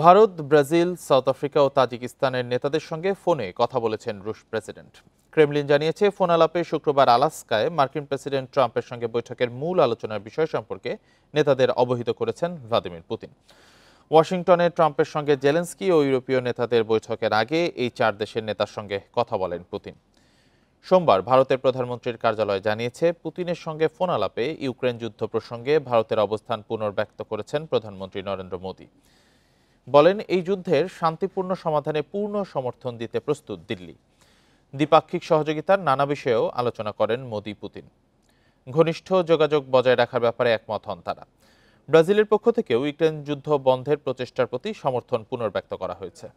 Bharat, Brazil, south Africa ও তাজিকিস্তানের নেতাদের সঙ্গে ফোনে কথা বলেছেন রুশ প্রেসিডেন্ট। ক্রেমলিন জানিয়েছে, ফোন আলাপে শুক্রবার আলাস্কায় মার্কিন প্রেসিডেন্ট ট্রাম্পের সঙ্গে বৈঠকের মূল আলোচনার বিষয় সম্পর্কে নেতাদের অবহিত করেছেন ভ্লাদিমির পুতিন। ওয়াশিংটনে ট্রাম্পের সঙ্গে জেলেন্সকি ও ইউরোপীয় নেতাদের বৈঠকের আগে এই 4 দেশের নেতার সঙ্গে কথা বলেন পুতিন। সোমবার ভারতের প্রধানমন্ত্রীর কার্যালয় জানিয়েছে, পুতিনের সঙ্গে ফোন আলাপে ইউক্রেন যুদ্ধ প্রসঙ্গে ভারতের অবস্থান পুনর্ব্যক্ত করেছেন প্রধানমন্ত্রী নরেন্দ্র মোদী। বলেন, এই যুদ্ধের শান্তিপূর্ণ সমাধানে পূর্ণ সমর্থন দিতে প্রস্তুত দিল্লি। দ্বিপাক্ষিক সহযোগিতার নানা বিষয়েও আলোচনা করেন মোদি পুতিন। ঘনিষ্ঠ যোগাযোগ বজায় রাখার ব্যাপারে একমত হন তারা। ব্রাজিলের পক্ষ থেকেও ইউক্রেন যুদ্ধ বন্ধের প্রচেষ্টার প্রতি সমর্থন পুনর্ব্যক্ত করা হয়েছে।